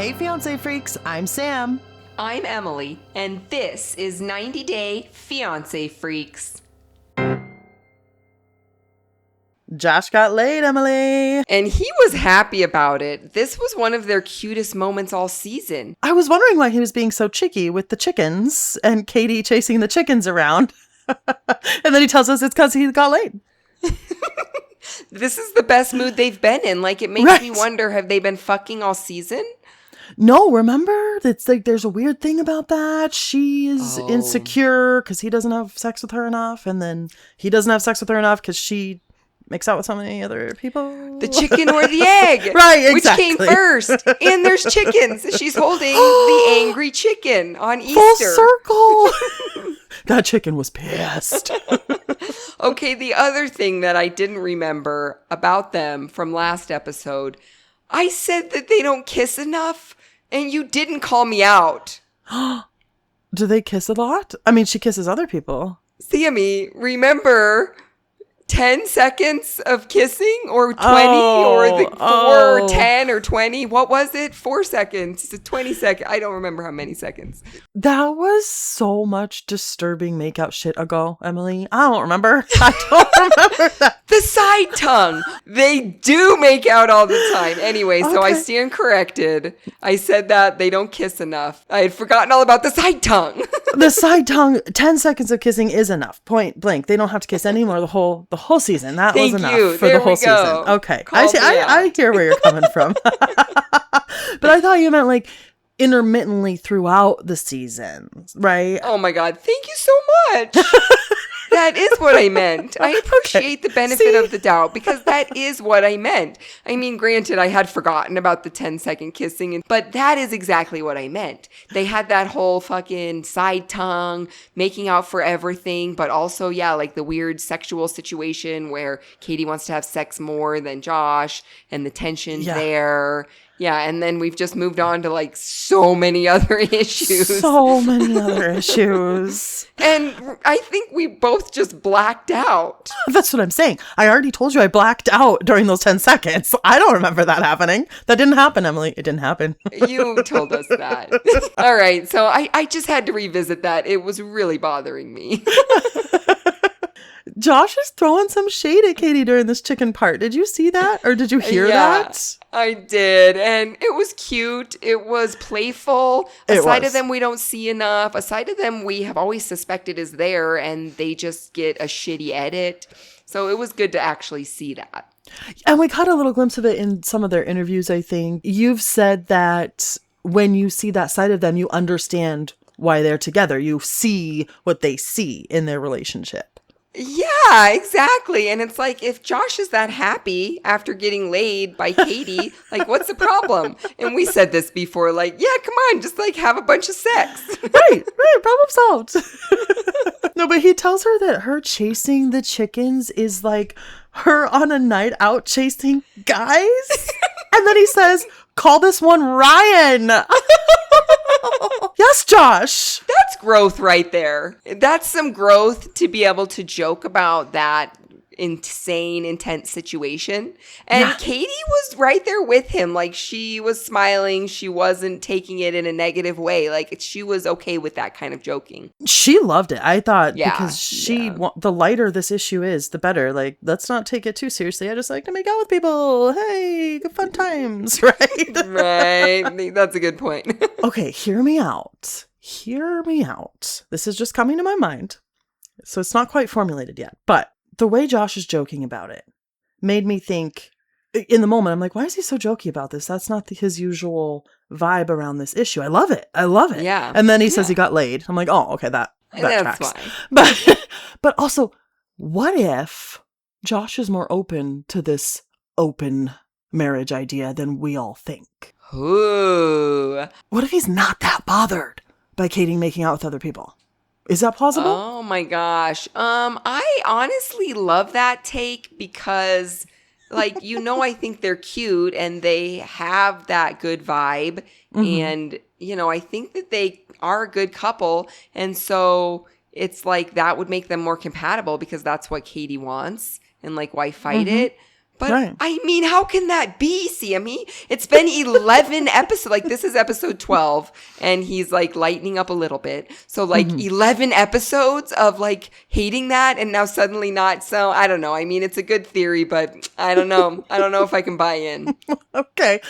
Hey, Fiance Freaks, I'm Sam. I'm Emily, and this is 90 Day Fiance Freaks. Josh got laid, Emily. And he was happy about it. This was one of their cutest moments all season. I was wondering why he was being so chicky with the chickens and Katie chasing the chickens around. And then he tells us it's because he got laid. This is the best mood they've been in. Like, it makes me wonder, have they been fucking all season? No, remember? It's like there's a weird thing about that. She is insecure because he doesn't have sex with her enough. And then he doesn't have sex with her enough because she makes out with so many other people. The chicken or the egg. Right, exactly. Which came first? And there's chickens. She's holding the angry chicken on Easter. Full circle. That chicken was pissed. Okay, the other thing that I didn't remember about them from last episode, I said that they don't kiss enough, and you didn't call me out. Do they kiss a lot? I mean, she kisses other people. Sammy, remember 10 seconds of kissing or 20 or 4 or 10 or 20? What was it? 4 seconds to 20 seconds. I don't remember how many seconds. That was so much disturbing makeout shit ago, Emily. I don't remember. I don't remember that. The side tongue. They do make out all the time. Anyway, so I stand corrected. I said that they don't kiss enough. I had forgotten all about the side tongue. The side tongue, 10 seconds of kissing is enough. Point blank. They don't have to kiss anymore the whole season. That was enough for the whole season. Okay. I hear where you're coming from. But I thought you meant like intermittently throughout the season, right? Oh my God. Thank you so much. That is what I meant. I appreciate the benefit of the doubt because that is what I meant. I mean, granted, I had forgotten about the 10-second kissing, but that is exactly what I meant. They had that whole fucking side tongue, making out for everything, but also, yeah, like the weird sexual situation where Katie wants to have sex more than Josh and the tension there. Yeah, and then we've just moved on to like so many other issues. So many other issues. And I think we both just blacked out. That's what I'm saying. I already told you I blacked out during those 10 seconds. I don't remember that happening. That didn't happen, Emily. It didn't happen. You told us that. All right, so I just had to revisit that. It was really bothering me. Josh is throwing some shade at Katie during this chicken part. Did you see that? Or did you hear that? I did. And it was cute. It was playful. A side of them we don't see enough. A side of them we have always suspected is there and they just get a shitty edit. So it was good to actually see that. And we caught a little glimpse of it in some of their interviews, I think. You've said that when you see that side of them, you understand why they're together. You see what they see in their relationship. Yeah, exactly. And it's like, if Josh is that happy after getting laid by Katie, like, what's the problem? And we said this before, like, yeah, come on, just like have a bunch of sex. Right, problem solved. No, but he tells her that her chasing the chickens is like her on a night out chasing guys. And then he says, call this one Ryan. Yes, Josh. That's growth right there. That's some growth to be able to joke about that insane, intense situation. And Katie was right there with him. Like, she was smiling. She wasn't taking it in a negative way. Like, she was okay with that kind of joking. She loved it. I thought because the lighter this issue is, the better. Like, let's not take it too seriously. I just like to make out with people. Hey, good fun times, right? Right. That's a good point. Okay, hear me out. Hear me out. This is just coming to my mind. So it's not quite formulated yet, but the way Josh is joking about it made me think in the moment, I'm like, why is he so jokey about this? That's not his usual vibe around this issue. I love it. Yeah. And then he says he got laid. I'm like, oh, okay, that that's tracks. Fine. But also, what if Josh is more open to this open marriage idea than we all think? Ooh. What if he's not that bothered by Katie making out with other people? Is that plausible? Oh my gosh. I honestly love that take because, like, I think they're cute and they have that good vibe. Mm-hmm. And, I think that they are a good couple. And so it's like that would make them more compatible because that's what Katie wants. And like, why fight it? But Right. I mean, how can that be, Sammy? It's been 11 episodes. Like, this is episode 12, and he's like lightening up a little bit. So, like, 11 episodes of like hating that, and now suddenly not. So, I don't know. I mean, it's a good theory, but I don't know. I don't know if I can buy in. Okay.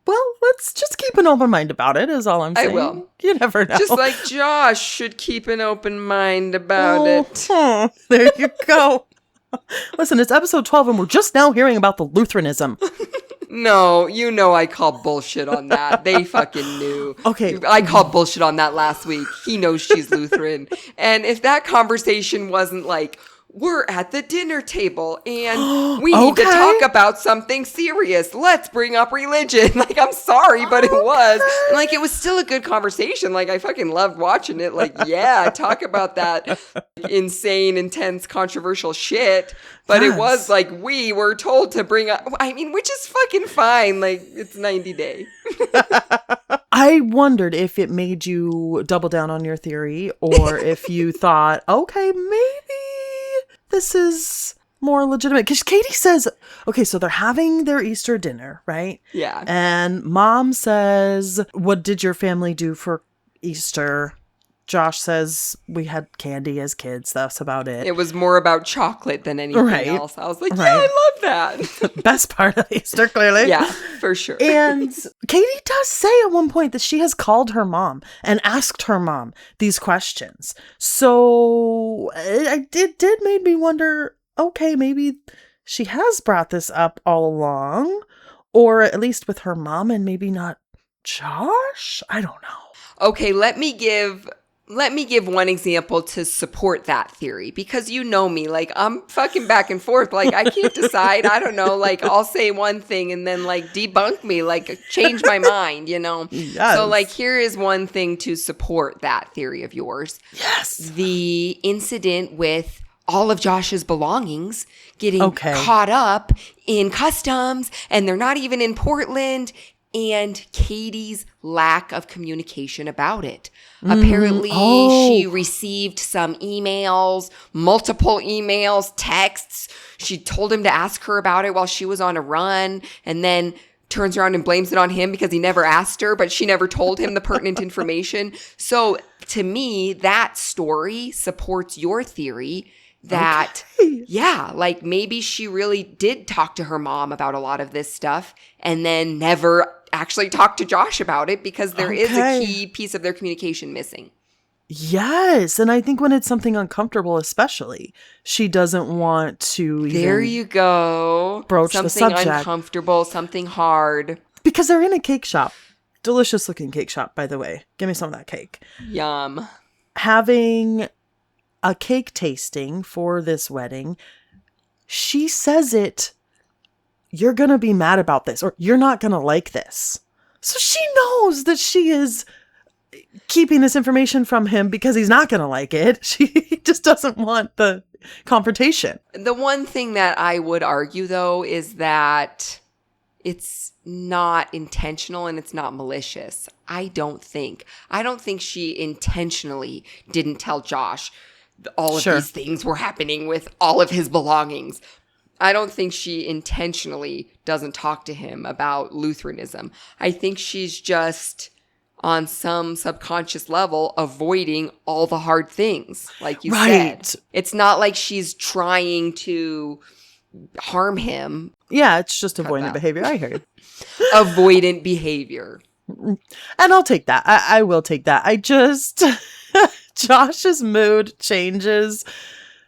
Well, let's just keep an open mind about it, is all I'm saying. I will. You never know. Just like Josh should keep an open mind about it. There you go. Listen, it's episode 12, and we're just now hearing about the Lutheranism. No, you know I called bullshit on that. They fucking knew. Okay. I called bullshit on that last week. He knows she's Lutheran. And if that conversation wasn't like, we're at the dinner table and we need to talk about something serious. Let's bring up religion. Like, I'm sorry, but it was. And, like, it was still a good conversation. Like, I fucking loved watching it. Like, yeah, talk about that insane, intense, controversial shit. But it was like, we were told to bring up, I mean, which is fucking fine. Like, it's 90 Day. I wondered if it made you double down on your theory, or if you thought, okay, maybe this is more legitimate. Because Katie says, okay, so they're having their Easter dinner, right? Yeah. And Mom says, what did your family do for Easter? Josh says, we had candy as kids. That's about it. It was more about chocolate than anything else. I was like, yeah, I love that. Best part of Easter, clearly. Yeah, for sure. And Katie does say at one point that she has called her mom and asked her mom these questions. So it did make me wonder, okay, maybe she has brought this up all along, or at least with her mom and maybe not Josh? I don't know. Okay, let me give one example to support that theory, because you know me, like, I'm fucking back and forth. Like, I can't decide. I don't know. Like, I'll say one thing and then, like, debunk me, like, change my mind, you know? Yes. So, like, here is one thing to support that theory of yours. Yes. The incident with all of Josh's belongings getting caught up in customs, and they're not even in Portland, and Katie's lack of communication about it. Apparently, she received some emails, multiple emails, texts. She told him to ask her about it while she was on a run, and then turns around and blames it on him because he never asked her, but she never told him the pertinent information. So to me, that story supports your theory that, yeah, like, maybe she really did talk to her mom about a lot of this stuff and then never actually talk to Josh about it, because there is a key piece of their communication missing. Yes. And I think when it's something uncomfortable, especially, she doesn't want to There you go. broach the subject. Something uncomfortable, something hard. Because they're in a cake shop. Delicious looking cake shop, by the way. Give me some of that cake. Yum. Having a cake tasting for this wedding, she says it, you're going to be mad about this, or you're not going to like this. So she knows that she is keeping this information from him because he's not going to like it. She just doesn't want the confrontation. The one thing that I would argue, though, is that it's not intentional and it's not malicious. I don't think she intentionally didn't tell Josh all of these things were happening with all of his belongings. I don't think she intentionally doesn't talk to him about Lutheranism. I think she's just, on some subconscious level, avoiding all the hard things, like you said. It's not like she's trying to harm him. Yeah, it's just avoidant behavior. I heard. Avoidant behavior. And I'll take that. I will take that. I just... Josh's mood changes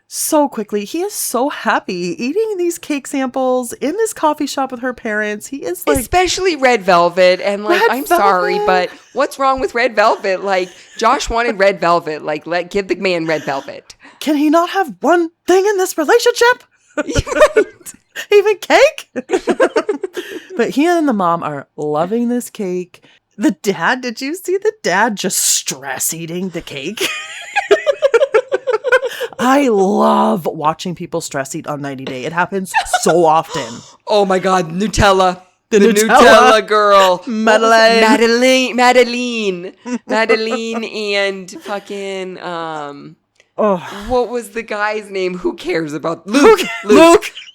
so quickly. He is so happy eating these cake samples in this coffee shop with her parents. He is like... Especially red velvet. And, like, I'm sorry, but what's wrong with red velvet? Like, Josh wanted red velvet. Like, give the man red velvet. Can he not have one thing in this relationship? Even cake? But he and the mom are loving this cake. The dad, did you see the dad just stress eating the cake? I love watching people stress eat on 90 Day. It happens so often. Oh my God, Nutella. The Nutella girl. Madeline and fucking, what was the guy's name? Who cares about Luke?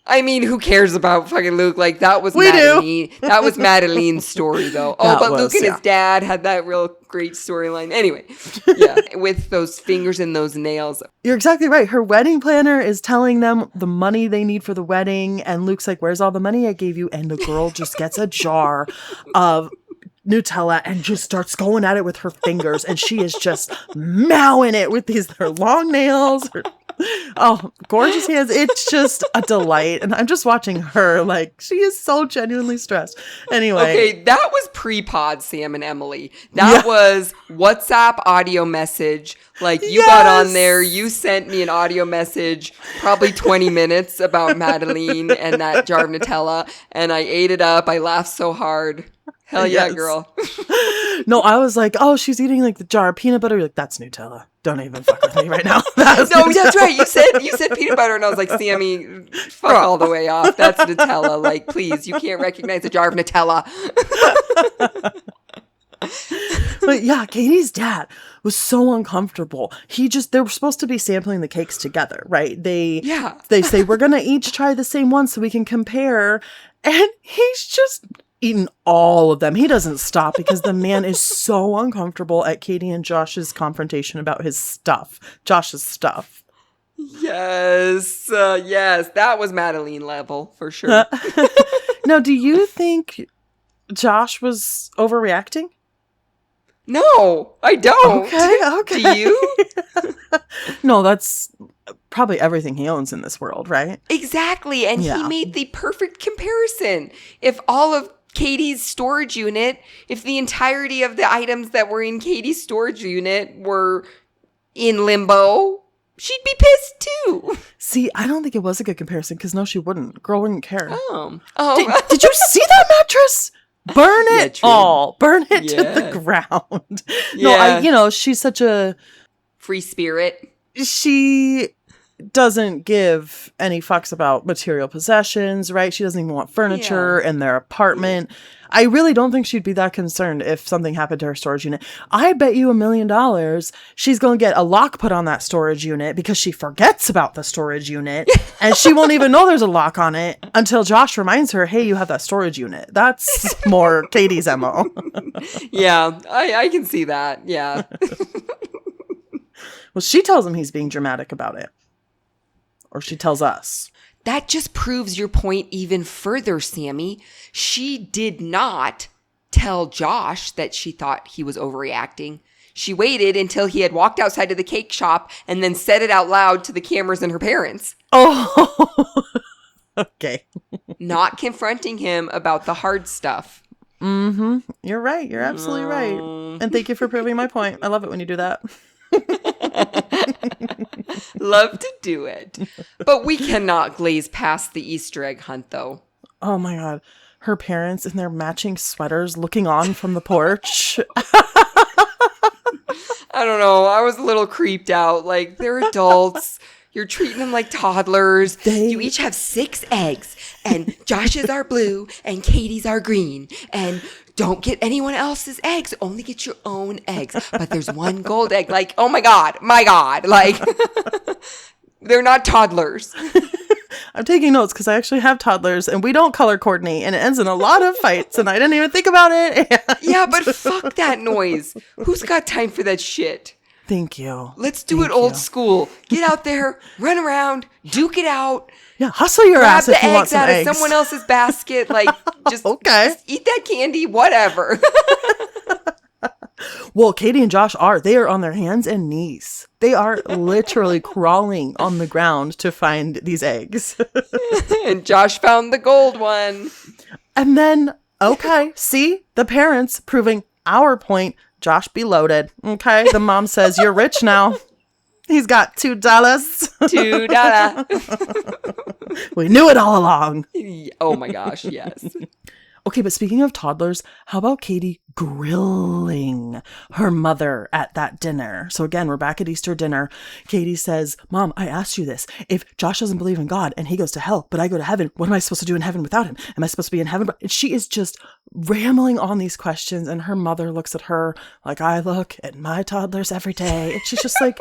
I mean, who cares about fucking Luke? Like, that was We Madeline. That was Madeline's story, though. Oh, That but was, Luke and yeah. his dad had that real great storyline. Anyway, yeah, with those fingers and those nails. You're exactly right. Her wedding planner is telling them the money they need for the wedding. And Luke's like, where's all the money I gave you? And the girl just gets a jar of Nutella and just starts going at it with her fingers. And she is just mowing it with her long nails. Oh, gorgeous hands. It's just a delight. And I'm just watching her like she is so genuinely stressed. Anyway. Okay, that was pre-pod, Sam and Emily. That was WhatsApp audio message. Like, you got on there, you sent me an audio message, probably 20 minutes about Madeline and that jar of Nutella. And I ate it up. I laughed so hard. Hell yeah, girl. No, I was like, oh, she's eating like the jar of peanut butter. You're like, that's Nutella. Don't even fuck with me right now. No, that's right. You said peanut butter, and I was like, Sammy, fuck all the way off. That's Nutella. Like, please, you can't recognize a jar of Nutella. But yeah, Katie's dad was so uncomfortable. They were supposed to be sampling the cakes together, right? They say, we're going to each try the same one so we can compare. And he's just eaten all of them. He doesn't stop because the man is so uncomfortable at Katie and Josh's confrontation about Josh's stuff. Yes, that was Madeline level for sure. Now, do you think Josh was overreacting? No, I don't. Okay. Do you? No, that's probably everything he owns in this world, right? Exactly. And he made the perfect comparison. If all of Katie's storage unit, if the entirety of the items that were in Katie's storage unit were in limbo, she'd be pissed too. See, I don't think it was a good comparison because no, she wouldn't. Girl wouldn't care. Oh. Did you see that mattress? Burn it all. Burn it to the ground. No, she's such a free spirit. She doesn't give any fucks about material possessions, right? She doesn't even want furniture in their apartment. I really don't think she'd be that concerned if something happened to her storage unit. I bet you $1 million she's going to get a lock put on that storage unit because she forgets about the storage unit and she won't even know there's a lock on it until Josh reminds her, hey, you have that storage unit. That's more Katie's MO. Yeah, I can see that. Yeah. Well, she tells him he's being dramatic about it. Or she tells us. That just proves your point even further, Sammy. She did not tell Josh that she thought he was overreacting. She waited until he had walked outside to the cake shop and then said it out loud to the cameras and her parents. Oh, okay. Not confronting him about the hard stuff. Mm-hmm. You're right. You're absolutely right. And thank you for proving my point. I love it when you do that. Love to do it. But we cannot glaze past the Easter egg hunt, though. Oh my God. Her parents in their matching sweaters looking on from the porch. I don't know. I was a little creeped out. Like, they're adults. You're treating them like toddlers. You each have 6 eggs. And Josh's are blue and Katie's are green. And don't get anyone else's eggs. Only get your own eggs. But there's one gold egg. Like, oh my God. Like, they're not toddlers. I'm taking notes because I actually have toddlers and we don't color coordinate and it ends in a lot of fights and I didn't even think about it. Yeah, but fuck that noise. Who's got time for that shit? Thank you. Let's do it old school. Get out there, run around, duke it out. Yeah, hustle your grab ass if you want some eggs. Grab the eggs out of someone else's basket. Like, just, just eat that candy, whatever. Well, Katie and Josh they are on their hands and knees. They are literally crawling on the ground to find these eggs. And Josh found the gold one. And then, see, the parents proving our point. Josh be loaded. Okay. The mom says, you're rich now. He's got $2. $2. We knew it all along. Oh my gosh. Yes. Okay, but speaking of toddlers, how about Katie grilling her mother at that dinner? So again, we're back at Easter dinner. Katie says, Mom, I asked you this. If Josh doesn't believe in God and he goes to hell, but I go to heaven, what am I supposed to do in heaven without him? Am I supposed to be in heaven? And she is just rambling on these questions. And her mother looks at her like I look at my toddlers every day. And she's just like,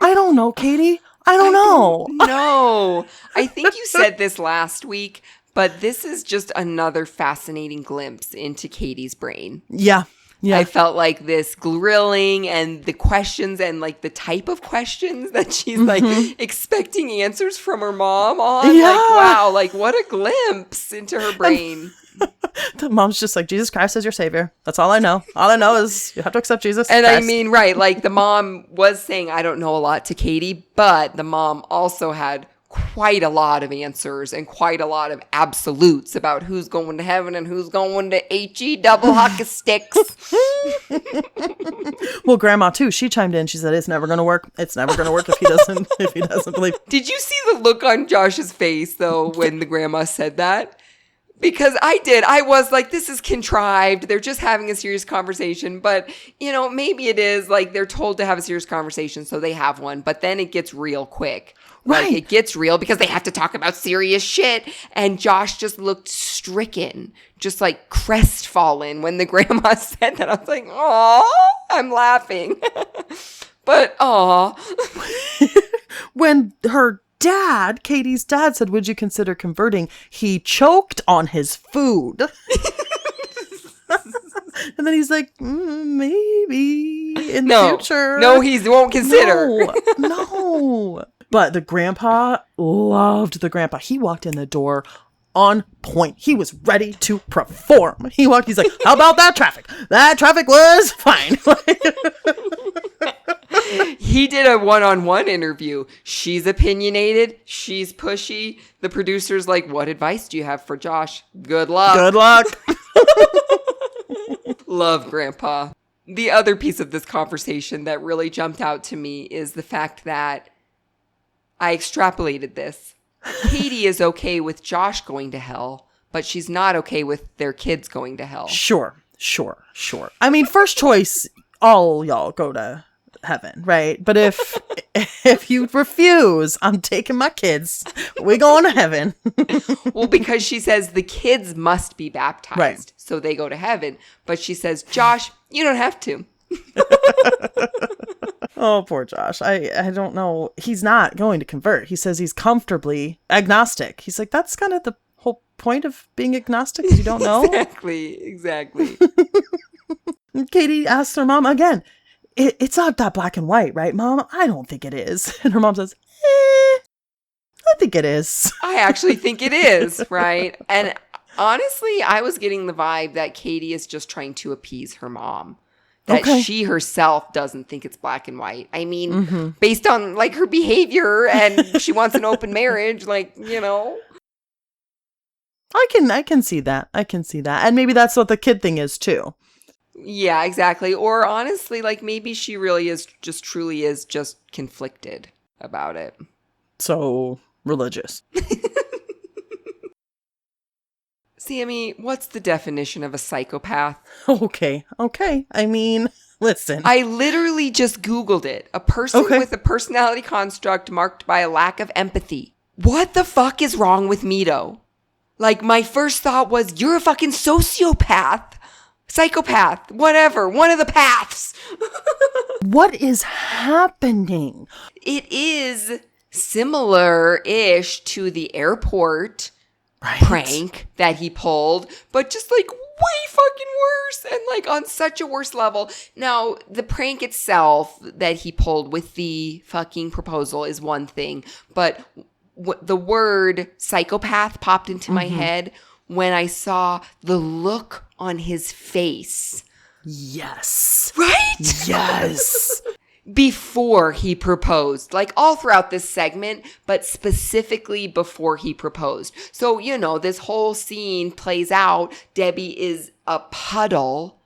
I don't know, Katie. I don't know. No, I think you said this last week, but this is just another fascinating glimpse into Katie's brain. Yeah. I felt like this grilling and the questions and like the type of questions that she's like expecting answers from her mom on. Yeah. Like, wow, like what a glimpse into her brain. The mom's just like, Jesus Christ is your savior. That's all I know. All I know is you have to accept Jesus And Christ. I mean, right, like the mom was saying, I don't know a lot to Katie, but the mom also had quite a lot of answers and quite a lot of absolutes about who's going to heaven and who's going to HE double hockey sticks. Well, grandma too, she chimed in. She said, it's never going to work. It's never going to work if he doesn't believe. Did you see the look on Josh's face though when the grandma said that? Because I did. I was like, this is contrived. They're just having a serious conversation. But, you know, maybe it is like they're told to have a serious conversation, so they have one. But then it gets real quick. Right. Like, it gets real because they have to talk about serious shit. And Josh just looked stricken, just like crestfallen when the grandma said that. I was like, aw, I'm laughing. But, aw. When her dad, Katie's dad, said, would you consider converting? He choked on his food. And then he's like, maybe in the future. No, he won't consider. No. But the grandpa loved the grandpa. He walked in the door on point. He was ready to perform. He's like, how about that traffic? That traffic was fine. He did a one-on-one interview. She's opinionated. She's pushy. The producer's like, what advice do you have for Josh? Good luck. Good luck. Love Grandpa. The other piece of this conversation that really jumped out to me is the fact that I extrapolated this. Katie is okay with Josh going to hell, but she's not okay with their kids going to hell. Sure. I mean, first choice, all y'all go to heaven, right? But if you refuse, I'm taking my kids. We're going to heaven. Well, because she says the kids must be baptized, right. So they go to heaven. But she says, Josh, you don't have to. Oh, poor Josh. I don't know. He's not going to convert. He says he's comfortably agnostic. He's like, that's kind of the whole point of being agnostic, is you don't know. Exactly. Katie asks her mom again, it's not that black and white, right, Mom? I don't think it is. And her mom says, I think it is. I actually think it is, right? And honestly, I was getting the vibe that Katie is just trying to appease her mom. That she herself doesn't think it's black and white. I mean, based on like her behavior and she wants an open marriage, like, you know. I can see that. And maybe that's what the kid thing is too. Yeah, exactly. Or honestly, like maybe she really is just truly is just conflicted about it. So religious. Sammy, what's the definition of a psychopath? Okay. I mean, listen. I literally just Googled it. A person with a personality construct marked by a lack of empathy. What the fuck is wrong with Mito? Like, my first thought was, you're a fucking sociopath. Psychopath. Whatever. One of the paths. What is happening? It is similar-ish to the airport prank that he pulled, but just like way fucking worse and like on such a worse level. Now, the prank itself that he pulled with the fucking proposal is one thing, but the word psychopath popped into my head when I saw the look on his face. Yes. Right? Yes. Before he proposed, like all throughout this segment, but specifically before he proposed. So, you know, this whole scene plays out. Debbie is a puddle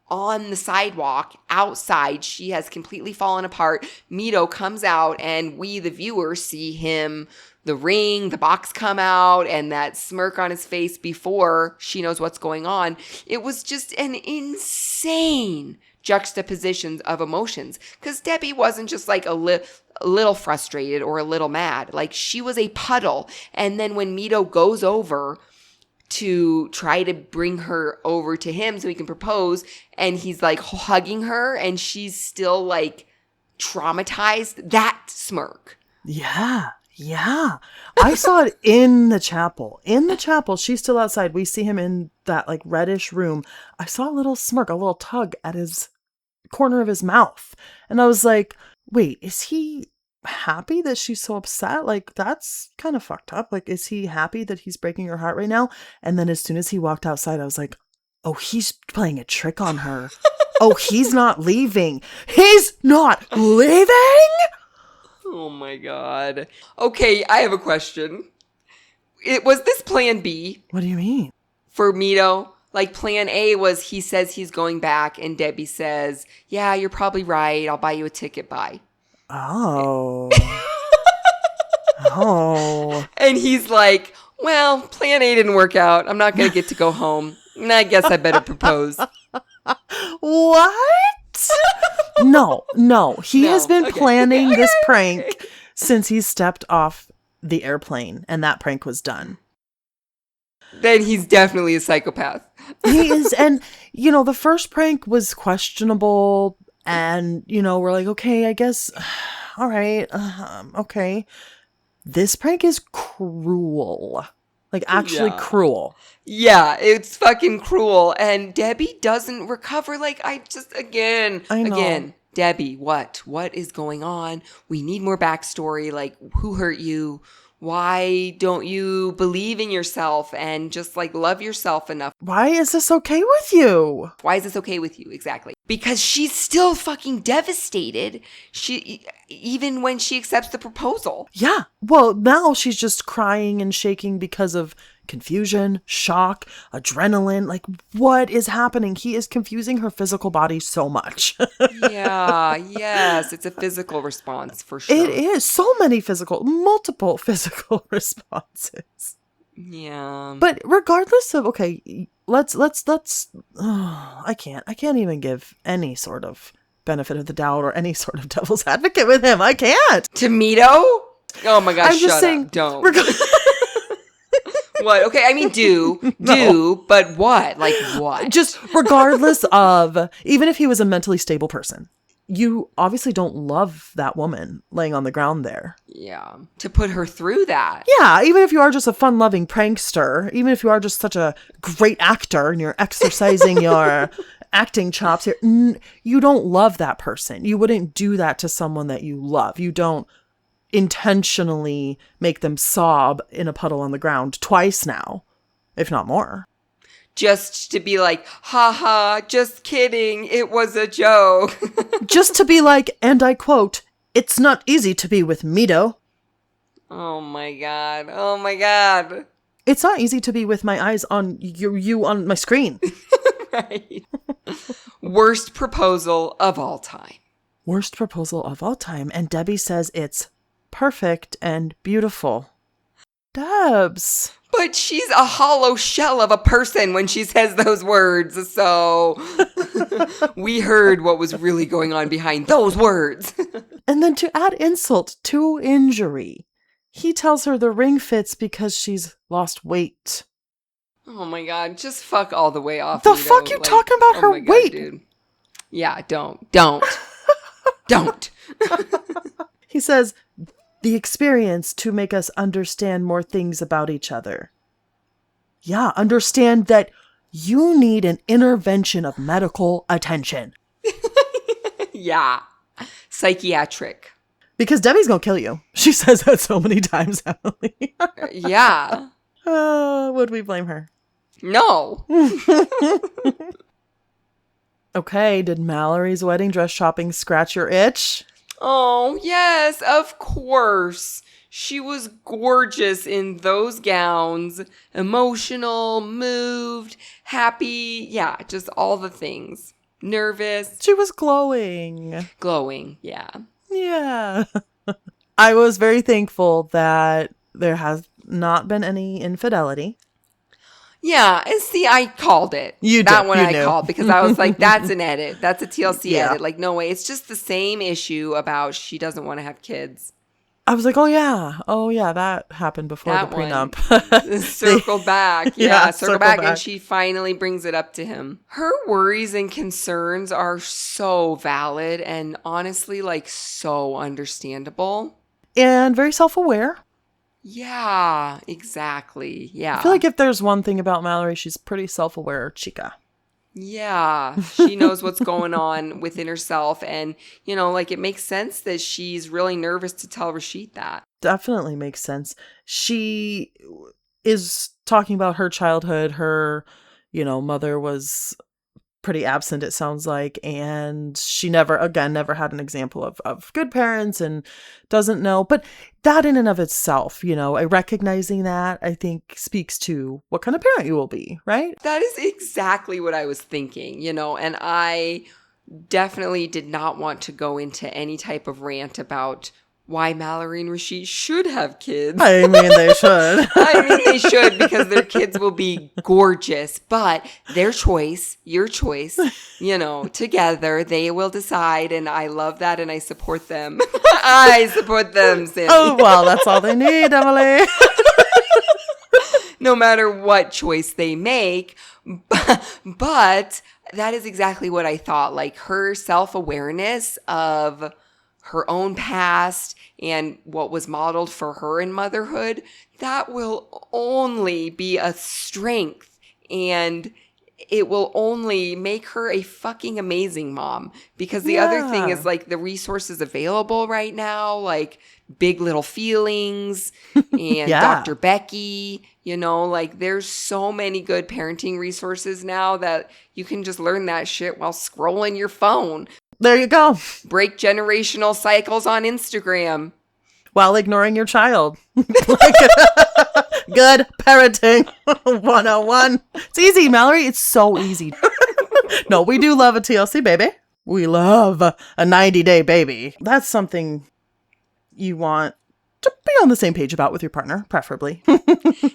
on the sidewalk outside. She has completely fallen apart. Mito comes out and we, the viewer, see him, the ring, the box come out, and that smirk on his face before she knows what's going on. It was just an insane juxtapositions of emotions, because Debbie wasn't just like a little frustrated or a little mad. Like, she was a puddle. And then when Mito goes over to try to bring her over to him so he can propose, and he's like hugging her and she's still like traumatized, that smirk Yeah. Yeah. I saw it in the chapel. In the chapel, she's still outside. We see him in that like reddish room. I saw a little smirk, a little tug at his corner of his mouth. And I was like, wait, is he happy that she's so upset? Like, that's kind of fucked up. Like, is he happy that he's breaking her heart right now? And then as soon as he walked outside, I was like, oh, he's playing a trick on her. Oh, he's not leaving. He's not leaving? Oh my God. Okay, I have a question. Was this plan B What do you mean? for Mito? Like plan A was he says he's going back and Debbie says, yeah, you're probably right. I'll buy you a ticket. Bye. Oh. Oh. And he's like, well, plan A didn't work out. I'm not going to get to go home. And I guess I better propose. What? No. He has been Okay. planning this prank since he stepped off the airplane and that prank was done. Then he's definitely a psychopath. He is. And, the first prank was questionable. And, we're like, okay, I guess, all right, okay. This prank is cruel. Like, actually Yeah. cruel. Yeah, it's fucking cruel. And Debbie doesn't recover. Like, I know. again, Debbie, what? What is going on? We need more backstory. Like, who hurt you? Why don't you believe in yourself and just like love yourself enough? Why is this okay with you? Why is this okay with you? Exactly. Because she's still fucking devastated. Even when she accepts the proposal. Yeah. Well, now she's just crying and shaking because of confusion, shock, adrenaline. Like, what is happening? He is confusing her physical body so much. Yeah, yes. It's a physical response for sure. It is. So many multiple physical responses. Yeah. But regardless of, okay, let's, I can't even give any sort of benefit of the doubt or any sort of devil's advocate with him. I can't. Tomato? Oh my gosh, I'm just saying, up. Don't. What? Okay, I mean, but what? Like what? Just regardless of, even if he was a mentally stable person, you obviously don't love that woman laying on the ground there. Yeah. To put her through that. Yeah, even if you are just a fun-loving prankster, even if you are just such a great actor and you're exercising your acting chops here, you don't love that person. You wouldn't do that to someone that you love. You don't intentionally make them sob in a puddle on the ground twice now, if not more. Just to be like, haha, just kidding, it was a joke. Just to be like, and I quote, "It's not easy to be with Mito." Oh my God. Oh my God. It's not easy to be with my eyes on you on my screen. Right. Worst proposal of all time. Worst proposal of all time. And Debbie says it's perfect and beautiful. Debs. But she's a hollow shell of a person when she says those words. So we heard what was really going on behind those words. And then to add insult to injury, he tells her the ring fits because she's lost weight. Oh my God. Just fuck all the way off. The fuck you talking about her God, weight? Dude. Yeah, don't. Don't. He says, the experience to make us understand more things about each other. Yeah, understand that you need an intervention of medical attention. Yeah. Psychiatric. Because Debbie's gonna kill you. She says that so many times, Emily. Yeah. Would we blame her? No. Okay, did Mallory's wedding dress shopping scratch your itch? Oh, yes, of course. She was gorgeous in those gowns. Emotional, moved, happy. Yeah, just all the things. Nervous. She was glowing. Glowing, yeah. Yeah. I was very thankful that there has not been any infidelity. Yeah, and see, I called it. That one I called because I was like, that's an edit. That's a TLC edit. Like, no way. It's just the same issue about she doesn't want to have kids. I was like, oh yeah, that happened before That the prenup. Circled back. Yeah, circle back. And she finally brings it up to him. Her worries and concerns are so valid and honestly, like, so understandable. and very self-aware. Yeah, exactly. Yeah. I feel like if there's one thing about Mallory, she's pretty self-aware chica. Yeah, she knows what's going on within herself. And, like it makes sense that she's really nervous to tell Rashid that. Definitely makes sense. She is talking about her childhood. Her, mother was pretty absent, it sounds like, and she never had an example of good parents and doesn't know. But that in and of itself, recognizing that, I think speaks to what kind of parent you will be, right? That is exactly what I was thinking, and I definitely did not want to go into any type of rant about why Mallory and Rashid should have kids. I mean, they should. They should, because their kids will be gorgeous, but their choice, your choice, together they will decide. And I love that. And I support them. I support them, Sammy. Oh, well, that's all they need, Emily. No matter what choice they make. But that is exactly what I thought. Like her self-awareness of her own past and what was modeled for her in motherhood, that will only be a strength, and it will only make her a fucking amazing mom. Because the other thing is like the resources available right now, like Big Little Feelings and Dr. Becky, like there's so many good parenting resources now that you can just learn that shit while scrolling your phone. There you go. Break generational cycles on Instagram. While ignoring your child. Good parenting 101. It's easy, Mallory. It's so easy. No, we do love a TLC baby. We love a 90-day baby. That's something you want to be on the same page about with your partner, preferably.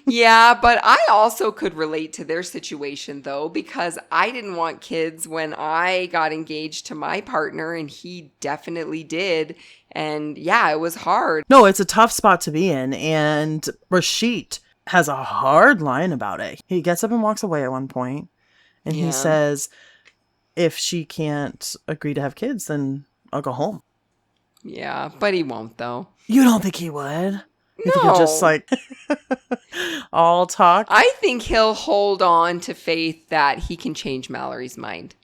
Yeah, but I also could relate to their situation, though, because I didn't want kids when I got engaged to my partner, and he definitely did. And yeah, it was hard. No, it's a tough spot to be in. And Rashid has a hard line about it. He gets up and walks away at one point, and he says, if she can't agree to have kids, then I'll go home. Yeah, but he won't, though. You don't think he would? You No. think he'll just all talk? I think he'll hold on to faith that he can change Mallory's mind.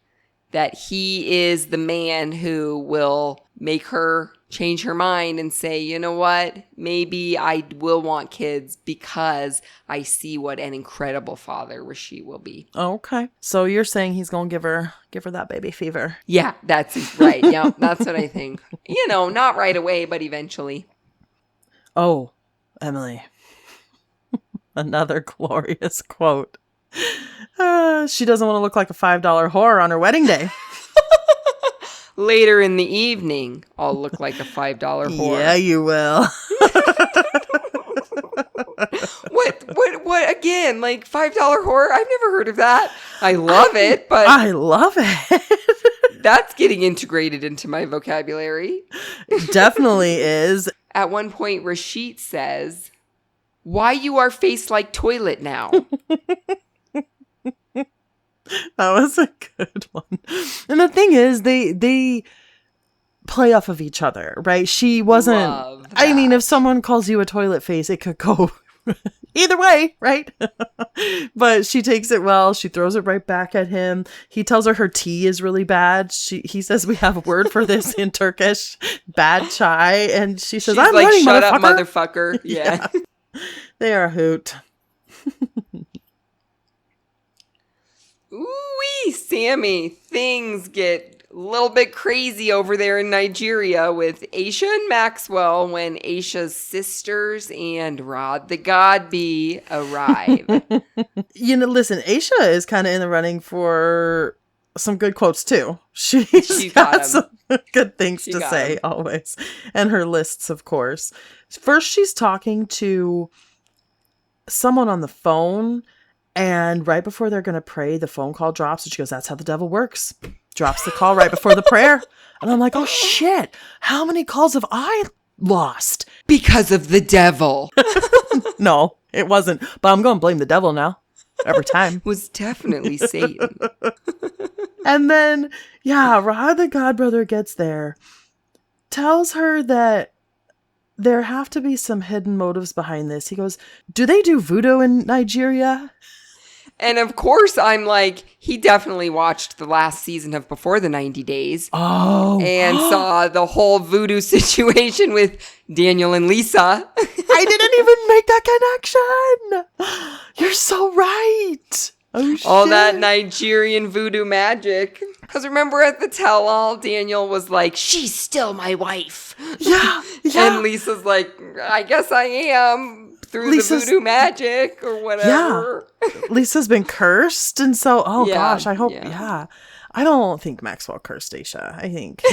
That he is the man who will make her change her mind and say, you know what, maybe I will want kids because I see what an incredible father Rashid will be. Okay. So you're saying he's going to give her that baby fever. Yeah, that's right. Yeah, that's what I think. Not right away, but eventually. Oh, Emily. Another glorious quote. She doesn't want to look like a $5 whore on her wedding day. Later in the evening, I'll look like a $5 whore. Yeah, you will. What again? Like $5 whore? I've never heard of that. I love it, but I love it. That's getting integrated into my vocabulary. It definitely is. At one point, Rashid says, "Why you are face like toilet now?" That was a good one. And the thing is, they play off of each other, right? She wasn't... I mean, if someone calls you a toilet face, it could go either way, right? But she takes it well. She throws it right back at him. He tells her tea is really bad. He says we have a word for this in Turkish, bad chai. And she says, she's I'm like, learning, shut motherfucker. up, motherfucker. Yeah. They are a hoot. Ooh-wee, Sammy. Things get a little bit crazy over there in Nigeria with Aisha and Maxwell when Aisha's sisters and Rod the God Bee arrive. Listen, Aisha is kind of in the running for some good quotes too. She's got some good things to say always. And her lists, of course. First, she's talking to someone on the phone. And right before they're going to pray, the phone call drops. And she goes, that's how the devil works. Drops the call right before the prayer. And I'm like, oh, shit. How many calls have I lost? Because of the devil. No, it wasn't. But I'm going to blame the devil now. Every time. It was definitely Satan. And then, Rod the Godbrother gets there. Tells her that there have to be some hidden motives behind this. He goes, do they do voodoo in Nigeria? And of course, I'm like, he definitely watched the last season of Before the 90 Days. Oh. And saw the whole voodoo situation with Daniel and Lisa. I didn't even make that connection. You're so right. Oh, shit. All that Nigerian voodoo magic. Because remember at the tell-all, Daniel was like, she's still my wife. Yeah. And Lisa's like, I guess I am. Through the voodoo magic or whatever. Yeah. Lisa's been cursed. And so, gosh, I hope, I don't think Maxwell cursed Aisha. I think.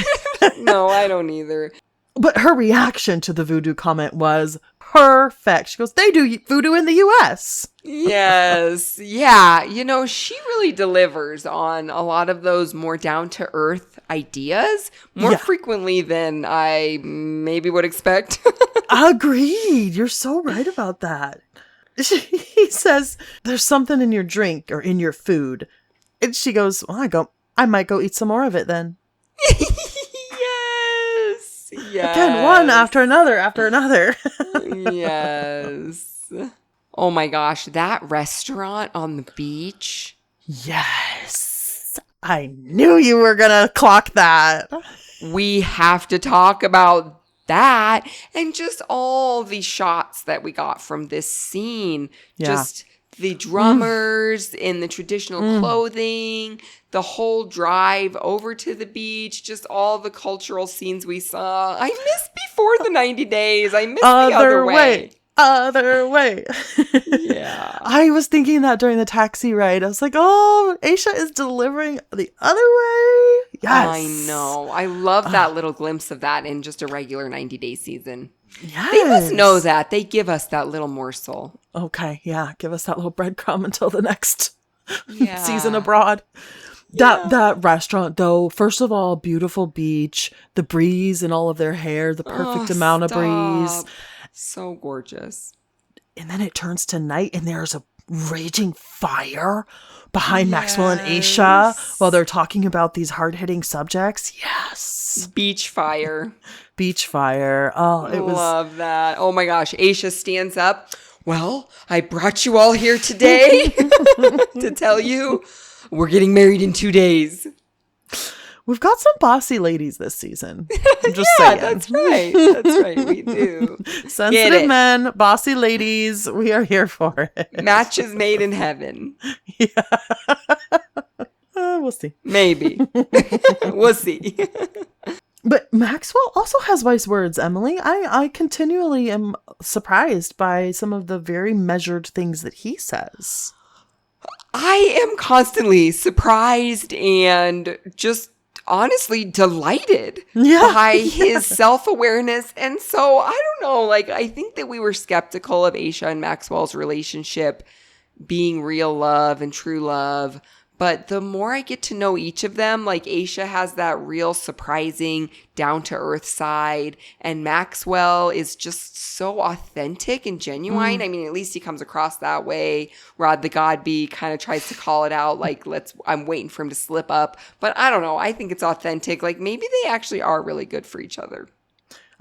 No, I don't either. But her reaction to the voodoo comment was perfect. She goes, they do voodoo in the U.S. Yes. Yeah. You know, she really delivers on a lot of those more down-to-earth ideas more frequently than I maybe would expect. Agreed. You're so right about that. He says, there's something in your drink or in your food. And she goes, well, I might go eat some more of it then. Yes. Again, one after another. Yes. Oh my gosh, that restaurant on the beach. Yes. I knew you were going to clock that. We have to talk about that and just all the shots that we got from this scene. Yeah. Just the drummers in the traditional clothing, the whole drive over to the beach, just all the cultural scenes we saw. I miss Before the 90 Days. I miss the other way. Other way. Yeah. I was thinking that during the taxi ride. I was like, oh, Aisha is delivering the other way. Yes. I know. I love that little glimpse of that in just a regular 90-day season. Yes. They must know that. They give us that little morsel. Okay. Yeah. Give us that little breadcrumb until the next season abroad. That restaurant, though, first of all, beautiful beach, the breeze in all of their hair, the perfect amount of breeze. So gorgeous. And then it turns to night and there's a raging fire behind Maxwell and Aisha while they're talking about these hard-hitting subjects. Yes. Beach fire. Beach fire. Oh, it was. Love that. Oh my gosh. Aisha stands up. Well, I brought you all here today to tell you we're getting married in 2 days. We've got some bossy ladies this season. I'm just saying. That's right. That's right. We do. Sensitive men, bossy ladies. We are here for it. Matches made in heaven. Yeah. We'll see. Maybe. We'll see. But Maxwell also has wise words, Emily. I continually am surprised by some of the very measured things that he says. I am constantly surprised and just honestly delighted by his self-awareness. And so I don't know, like, I think that we were skeptical of Aisha and Maxwell's relationship being real love and true love. But the more I get to know each of them, like Aisha has that real surprising down-to-earth side, and Maxwell is just so authentic and genuine. I mean, at least he comes across that way. Rod the Godby kind of tries to call it out, like, I'm waiting for him to slip up. But I don't know. I think it's authentic. Like, maybe they actually are really good for each other.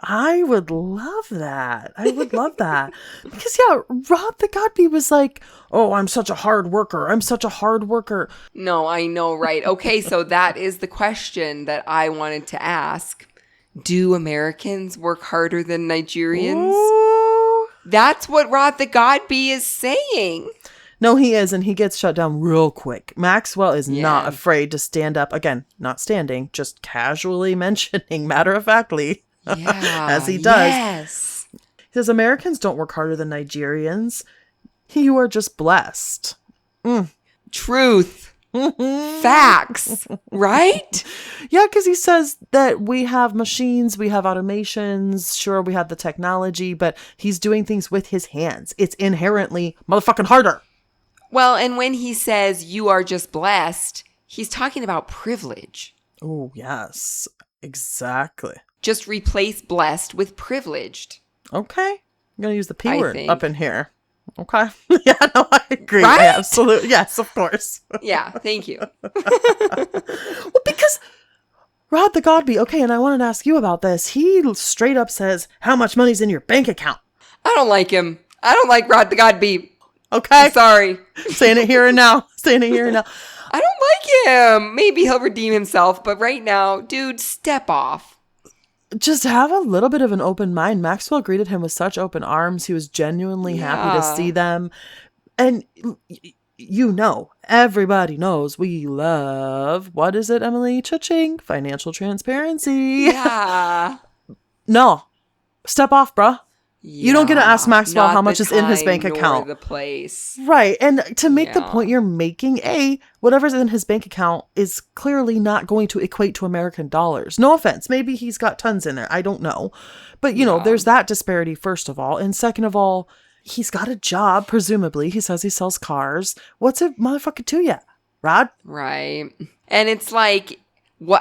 I would love that. I would love that. Because, Rod the Godby was like, oh, I'm such a hard worker. I'm such a hard worker. No, I know, right? Okay, so that is the question that I wanted to ask. Do Americans work harder than Nigerians? Ooh. That's what Rod the Godby is saying. No, he is, and he gets shut down real quick. Maxwell is not afraid to stand up. Again, not standing, just casually mentioning, matter-of-factly. As he does. Yes. He says, Americans don't work harder than Nigerians. You are just blessed. Truth. Facts. Right? Yeah, because he says that we have machines, we have automations, sure, we have the technology, but he's doing things with his hands. It's inherently motherfucking harder. Well, and when he says you are just blessed, he's talking about privilege. Oh, yes. Exactly. Just replace blessed with privileged. Okay. I'm going to use the P word up in here. Okay. Yeah, no, I agree. Right? Absolutely. Yes, of course. Yeah, thank you. Well, because Rod the Godby, okay, and I wanted to ask you about this. He straight up says, how much money's in your bank account? I don't like him. I don't like Rod the Godby. Okay. I'm sorry. Saying it here and now. Saying it here and now. I don't like him. Maybe he'll redeem himself, but right now, dude, step off. Just have a little bit of an open mind. Maxwell greeted him with such open arms. He was genuinely happy to see them. And you know, everybody knows we love, what is it, Emily? Cha-ching, financial transparency. Yeah. No, step off, bruh. Yeah, you don't get to ask Maxwell not how much the is in his bank time nor account. the place. Right. And to make the Yeah. point you're making, whatever's in his bank account is clearly not going to equate to American dollars. No offense. Maybe he's got tons in there. I don't know. But, you know, there's that disparity, first of all. And second of all, he's got a job, presumably. He says he sells cars. What's it motherfucking to you, Rod? Right. And it's like,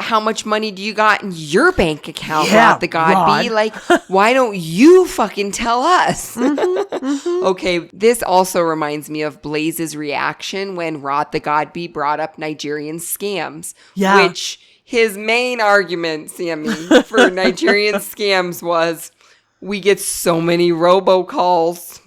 how much money do you got in your bank account, Yeah, Rod the Godby? Rod. Like, why don't you fucking tell us? Okay, this also reminds me of Blaze's reaction when Rod the Godby brought up Nigerian scams. Yeah. Which his main argument, Sammy, for Nigerian scams was, we get so many robocalls.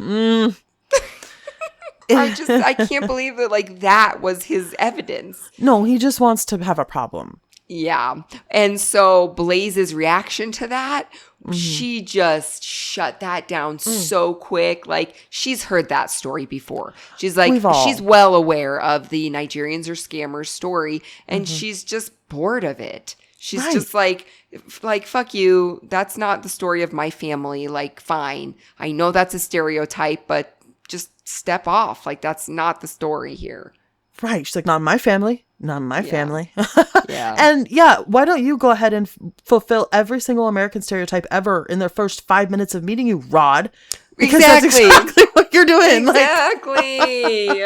I can't believe that, like, that was his evidence. No, he just wants to have a problem. Yeah. And so Blaze's reaction to that, she just shut that down so quick. Like, she's heard that story before. She's like, she's well aware of the Nigerians are scammers story, and she's just bored of it. She's just like, fuck you. That's not the story of my family. Like, fine. I know that's a stereotype, but just step off. Like, that's not the story here. Right. She's like, not in my family. Not in my family. Yeah. And why don't you go ahead and fulfill every single American stereotype ever in their first 5 minutes of meeting you, Rod? Because that's exactly what you're doing. Exactly.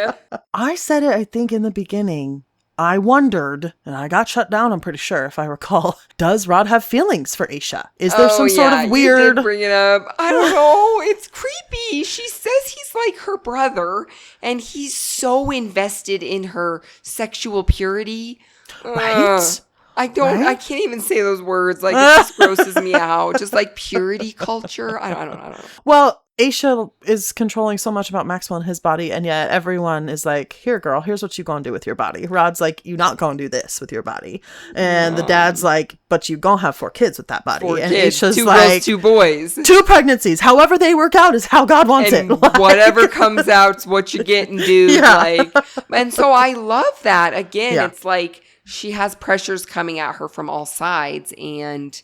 I said it, I think, in the beginning. I wondered, and I got shut down, I'm pretty sure, if I recall, does Rod have feelings for Aisha? Is there some sort of weird... You did bring it up. I don't know. It's creepy. She says he's like her brother, and he's so invested in her sexual purity. Right? I can't even say those words. Like, it just grosses me out. Just like purity culture. I don't know. Well, Aisha is controlling so much about Maxwell and his body, and yet everyone is like, here, girl, here's what you gonna do with your body. Rod's like, you not gonna do this with your body. And the dad's like, but you gonna have 4 kids with that body. 4 and kids, Aisha's 2 like, girls, 2 boys. 2 pregnancies. However they work out is how God wants and it. Whatever comes out's what you get and do. Like, and so I love that. Again, it's like she has pressures coming at her from all sides, and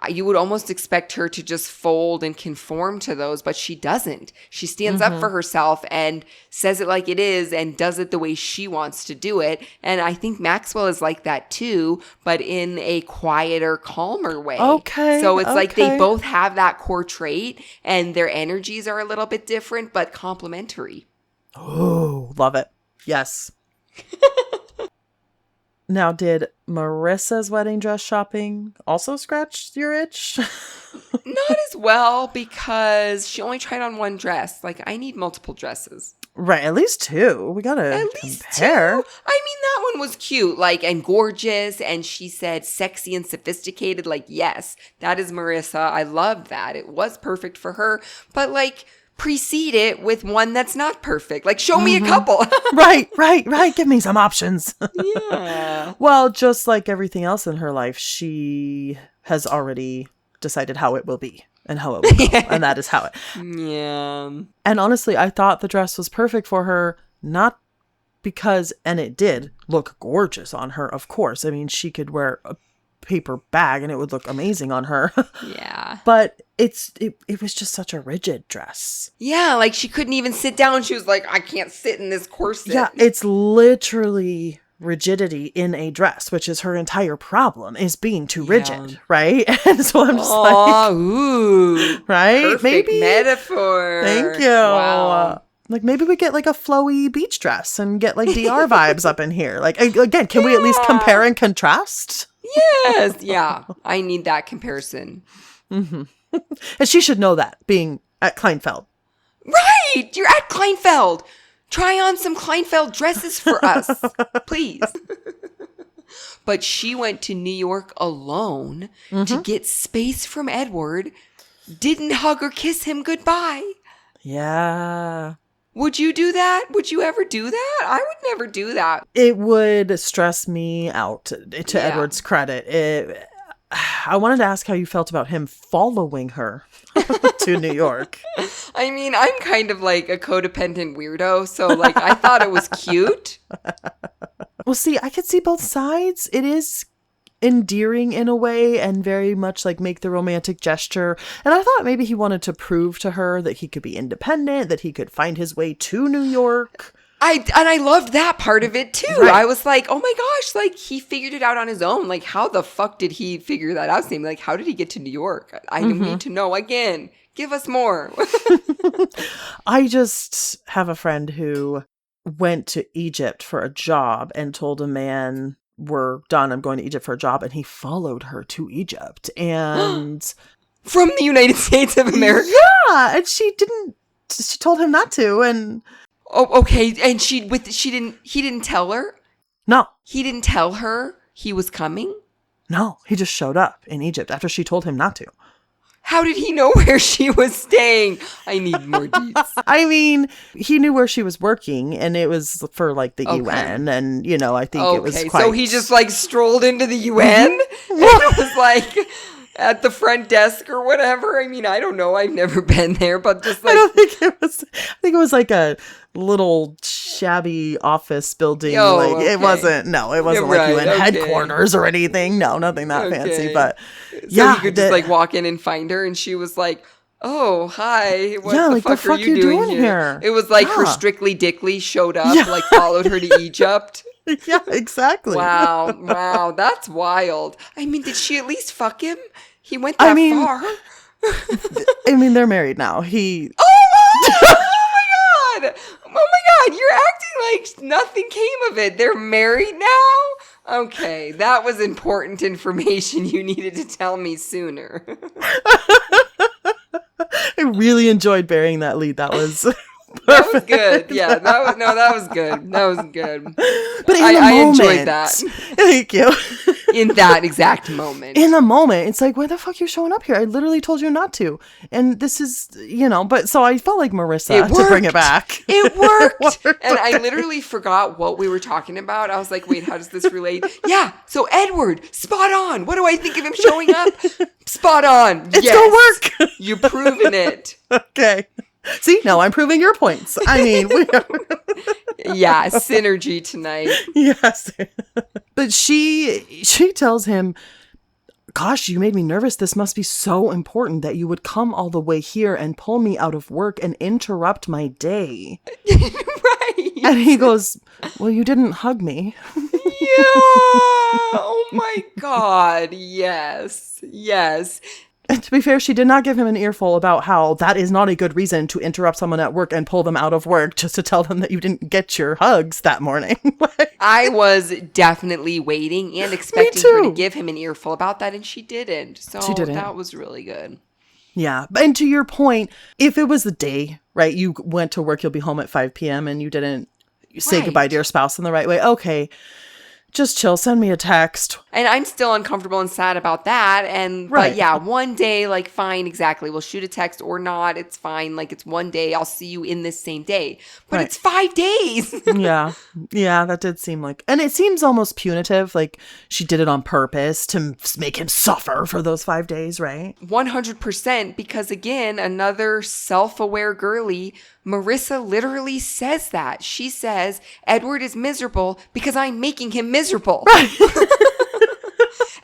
you would almost expect her to just fold and conform to those, but she doesn't. She stands up for herself and says it like it is and does it the way she wants to do it. And I think Maxwell is like that too, but in a quieter, calmer way. Okay. So it's like they both have that core trait, and their energies are a little bit different, but complementary. Oh, love it. Yes. Now, did Marissa's wedding dress shopping also scratch your itch? Not as well, because she only tried on one dress. Like, I need multiple dresses. Right, at least 2. We gotta compare. 2. I mean, that one was cute, like, and gorgeous, and she said sexy and sophisticated. Like, yes, that is Marissa. I loved that. It was perfect for her. But, like, precede it with one that's not perfect. Like, show me a couple. Right. Give me some options. Yeah. Well, just like everything else in her life, she has already decided how it will be and how it will go. And that is how it. Yeah. And honestly, I thought the dress was perfect for her, not because, and it did look gorgeous on her, of course. I mean, she could wear a paper bag and it would look amazing on her. Yeah. But it was just such a rigid dress. Yeah, like she couldn't even sit down. She was like, I can't sit in this corset. Yeah, it's literally rigidity in a dress, which is her entire problem, is being too rigid, right? And so I'm just ooh, right? Perfect maybe metaphor. Thank you. Wow. Like, maybe we get like a flowy beach dress and get like DR vibes up in here. Like, again, can we at least compare and contrast? Yes. Yeah. I need that comparison. Mm-hmm. And she should know that, being at Kleinfeld. Right. You're at Kleinfeld. Try on some Kleinfeld dresses for us, please. But she went to New York alone to get space from Edward, didn't hug or kiss him goodbye. Yeah. Would you do that? Would you ever do that? I would never do that. It would stress me out, to Edward's credit. I wanted to ask how you felt about him following her to New York. I mean, I'm kind of like a codependent weirdo, so like I thought it was cute. Well, see, I could see both sides. It is endearing in a way and very much like make the romantic gesture. And I thought maybe he wanted to prove to her that he could be independent, that he could find his way to New York. I loved that part of it too. Right. I was like, oh my gosh, like he figured it out on his own. Like how the fuck did he figure that out? Like how did he get to New York? I need to know again. Give us more. I just have a friend who went to Egypt for a job and told a man, we're done, I'm going to Egypt for a job. And he followed her to Egypt. And from the United States of America? Yeah. And she told him not to. And oh, okay. And he didn't tell her? No. He didn't tell her he was coming? No, he just showed up in Egypt after she told him not to. How did he know where she was staying? I need more deets. I mean, he knew where she was working, and it was for like the UN, and I think it was quite... So he just like strolled into the UN? And it was like at the front desk or whatever. I mean, I don't know. I've never been there, but just like... I think it was like a little shabby office building. It wasn't like UN headquarters or anything. No, nothing that fancy, but so he could just like walk in and find her, and she was like, oh, hi, what the fuck are you doing here? It was like her Strictly Dickly showed up, like followed her to Egypt. Yeah, exactly. Wow, that's wild. I mean, did she at least fuck him? He went that far. I mean, they're married now. Oh my God, you're acting like nothing came of it. They're married now? Okay, that was important information you needed to tell me sooner. I really enjoyed bearing that lead. That was perfect. That was good. Yeah, that was good. That was good. But I enjoyed that. Thank you. In that exact moment. In the moment, it's like, why the fuck are you showing up here? I literally told you not to. And this is, but so I felt like Marissa to bring it back. It worked. And I literally forgot what we were talking about. I was like, wait, how does this relate? Yeah. So Edward, spot on. What do I think of him showing up? Spot on. It's gonna work. You've proven it. Okay. See, now I'm proving your points. I mean, yeah, synergy tonight. Yes. But she tells him, gosh, you made me nervous. This must be so important that you would come all the way here and pull me out of work and interrupt my day. Right. And he goes, well, you didn't hug me. Yeah. Oh my God. Yes. And to be fair, she did not give him an earful about how that is not a good reason to interrupt someone at work and pull them out of work just to tell them that you didn't get your hugs that morning. I was definitely waiting and expecting her to give him an earful about that, and she didn't. So she didn't. That was really good. Yeah. And to your point, if it was the day, right, you went to work, you'll be home at 5 p.m. and you didn't say goodbye to your spouse in the right way. Okay. Just chill. Send me a text. And I'm still uncomfortable and sad about that. But yeah, one day, like, fine, exactly. We'll shoot a text or not. It's fine. Like, it's one day. I'll see you in this same day. But it's 5 days. Yeah, that did seem like... And it seems almost punitive. Like, she did it on purpose to make him suffer for those 5 days, right? 100%. Because, again, another self-aware girly... Marissa literally says that. She says, Edward is miserable because I'm making him miserable. Right.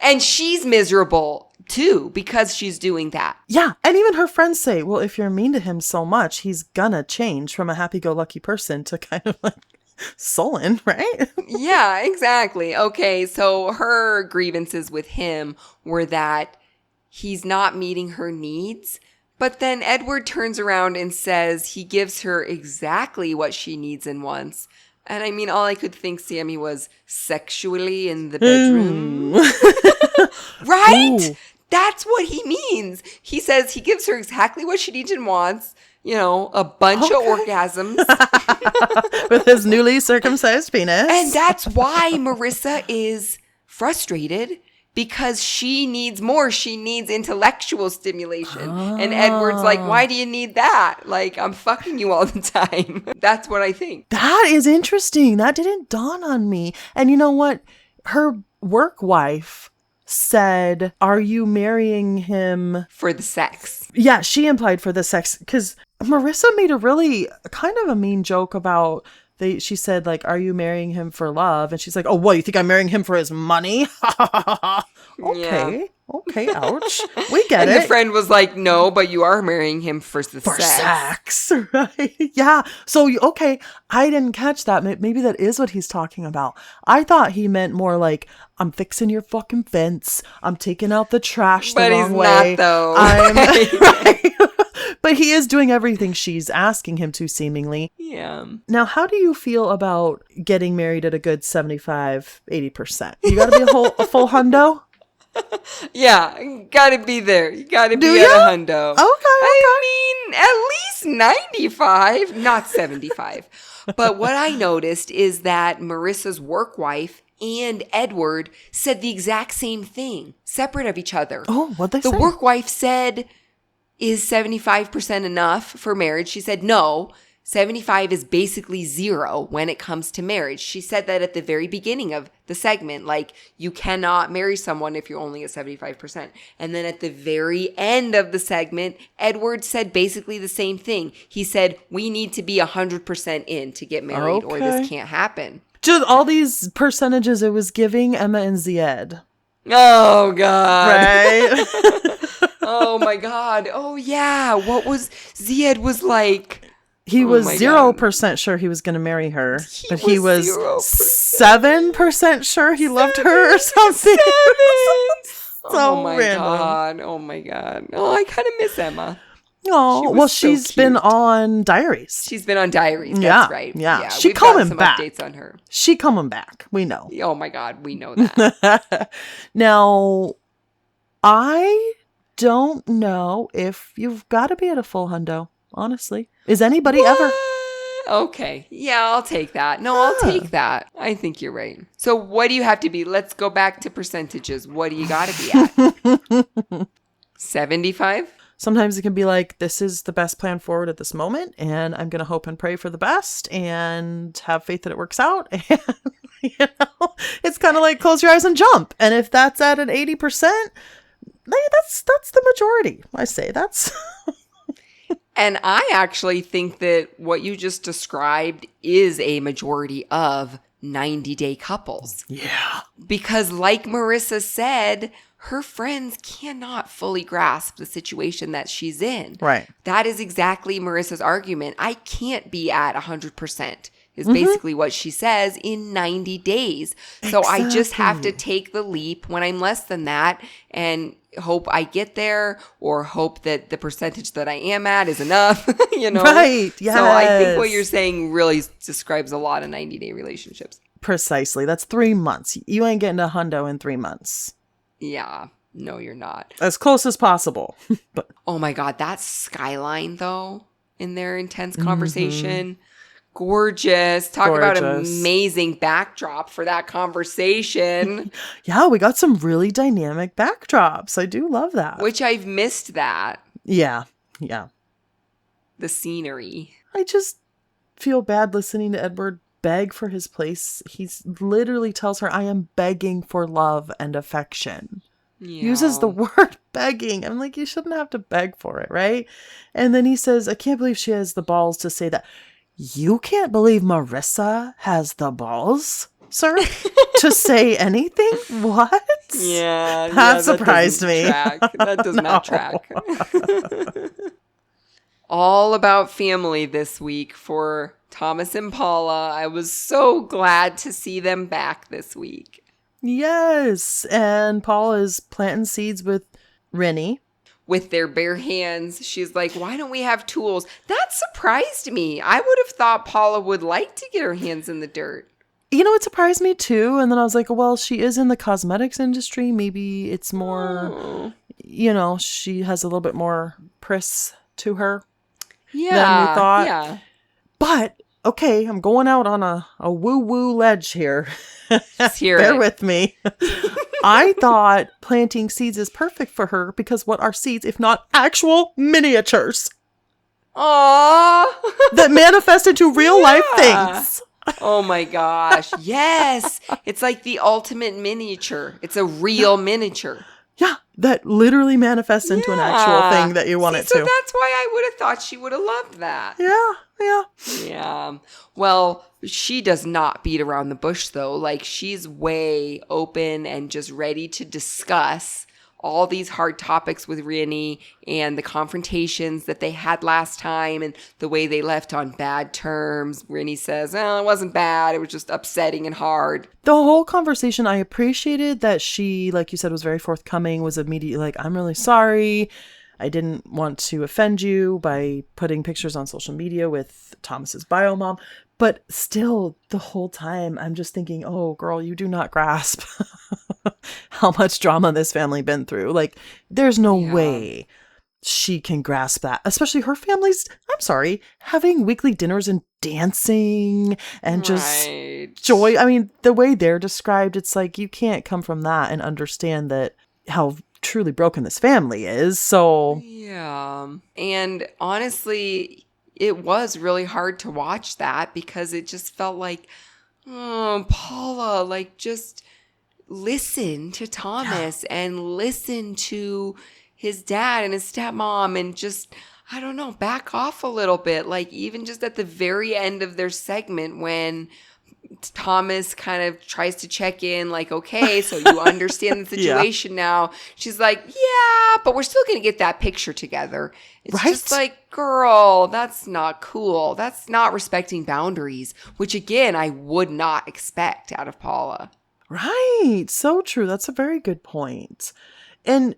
And she's miserable too because she's doing that. Yeah. And even her friends say, well, if you're mean to him so much, he's gonna change from a happy-go-lucky person to kind of like sullen, right? Yeah, exactly. Okay, so her grievances with him were that he's not meeting her needs. But then Edward turns around and says he gives her exactly what she needs and wants. And I mean, all I could think, Sammy, was sexually in the bedroom. Right? Ooh. That's what he means. He says he gives her exactly what she needs and wants. A bunch of orgasms. With his newly circumcised penis. And that's why Marissa is frustrated because she needs more. She needs intellectual stimulation. And Edward's like, why do you need that? Like, I'm fucking you all the time. That's what I think. That is interesting. That didn't dawn on me. And you know what? Her work wife said, are you marrying him For the sex. Yeah, she implied for the sex, because Marissa made a really kind of a mean joke about she said, like, are you marrying him for love? And she's like, oh, what, you think I'm marrying him for his money? Okay. Okay, ouch. We get and it. the friend was like, no, but you are marrying him for the For sex. sex, right? Yeah. So, okay, I didn't catch that. Maybe that is what he's talking about. I thought he meant more like, I'm fixing your fucking fence. I'm taking out the trash the wrong way. But he's not, though. Right. But he is doing everything she's asking him to, seemingly. Yeah. Now, how do you feel about getting married at a good 75, 80%? You got to be a full hundo? Yeah, gotta be there. You gotta be Do at ya? a hundo. Okay. I mean, at least 95, not 75. But what I noticed is that Marissa's work wife and Edward said the exact same thing, separate of each other. Oh, what'd they say? The work wife said, is 75% enough for marriage? She said, no. 75 is basically zero when it comes to marriage. She said that at the very beginning of the segment, like, you cannot marry someone if you're only at 75%. And then at the very end of the segment, Edward said basically the same thing. He said, we need to be 100% in to get married or this can't happen. Just all these percentages it was giving Emma and Zied. Oh, God. Right? Oh, my God. Oh, yeah. What was, Zied was like... He was 0% sure he was going to marry her, but he was 7% sure he loved her or something. Oh my God. Oh my God. Oh, I kind of miss Emma. Oh, well, she's been on Diaries. She's been on Diaries. That's right. Yeah. She coming back. Updates on her. She coming back. We know. Oh my God. We know that. Now, I don't know if you've got to be at a full hundo. Honestly, is anybody ever? Okay. Yeah, I'll take that. No, I'll take that. I think you're right. So what do you have to be? Let's go back to percentages. What do you got to be at? 75? Sometimes it can be like, this is the best plan forward at this moment, and I'm going to hope and pray for the best and have faith that it works out. And, it's kind of like close your eyes and jump. And if that's at an 80%, that's the majority. I say that's... And I actually think that what you just described is a majority of 90-day couples. Yeah. Because like Marissa said, her friends cannot fully grasp the situation that she's in. Right. That is exactly Marissa's argument. I can't be at 100%. Is basically what she says in 90 days. So I just have to take the leap when I'm less than that and hope I get there or hope that the percentage that I am at is enough, Right, yes. So I think what you're saying really describes a lot of 90-day relationships. Precisely. That's 3 months. You ain't getting a hundo in 3 months. Yeah. No, you're not. As close as possible. But oh my God, that skyline though, in their intense conversation. Gorgeous. Talk about amazing backdrop for that conversation. Yeah, we got some really dynamic backdrops. I do love that. Which I've missed that. Yeah. The scenery. I just feel bad listening to Edward beg for his place. He literally tells her, I am begging for love and affection. Yeah. Uses the word begging. I'm like, you shouldn't have to beg for it, right? And then he says, I can't believe she has the balls to say that. You can't believe Marissa has the balls, sir, to say anything? What? Yeah. That surprised me. That does not track. All about family this week for Thomas and Paula. I was so glad to see them back this week. Yes. And Paula is planting seeds with Rennie. With their bare hands. She's like, why don't we have tools? That surprised me. I would have thought Paula would like to get her hands in the dirt. You know, it surprised me too. And then I was like, well, she is in the cosmetics industry. Maybe it's more, she has a little bit more priss to her than we thought. Yeah. But, okay, I'm going out on a woo-woo ledge here. Let's hear Bear it. with me. I thought planting seeds is perfect for her because what are seeds if not actual miniatures Aww. that manifest into real life things? Oh my gosh. Yes. It's like the ultimate miniature. It's a real miniature. Yeah, that literally manifests into an actual thing that you want it to. So that's why I would have thought she would have loved that. Yeah. Yeah. Well, she does not beat around the bush, though. Like, she's way open and just ready to discuss all these hard topics with Rini and the confrontations that they had last time and the way they left on bad terms. Rini says, it wasn't bad. It was just upsetting and hard. The whole conversation, I appreciated that she, like you said, was very forthcoming, was immediately like, I'm really sorry. I didn't want to offend you by putting pictures on social media with Thomas's bio mom. But still, the whole time, I'm just thinking, oh, girl, you do not grasp how much drama this family been through. Like, there's no way she can grasp that. Especially her family's, I'm sorry, having weekly dinners and dancing and just joy. I mean, the way they're described, it's like you can't come from that and understand that how truly broken this family is. So yeah. And honestly, it was really hard to watch that because it just felt like, oh, Paula, like, just listen to Thomas and listen to his dad and his stepmom and just, I don't know, back off a little bit. Like, even just at the very end of their segment when Thomas kind of tries to check in, like, okay, so you understand the situation now. She's like, yeah, but we're still going to get that picture together. It's just like, girl, that's not cool. That's not respecting boundaries, which, again, I would not expect out of Paula. Right. So true. That's a very good point. And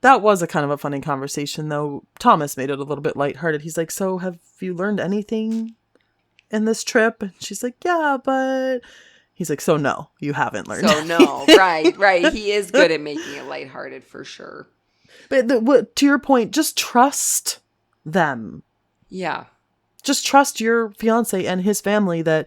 that was a kind of a funny conversation, though. Thomas made it a little bit lighthearted. He's like, so have you learned anything in this trip? And she's like, yeah, but he's like, so no, you haven't learned. So no, right. He is good at making it lighthearted for sure. But to your point, just trust them. Yeah. Just trust your fiance and his family that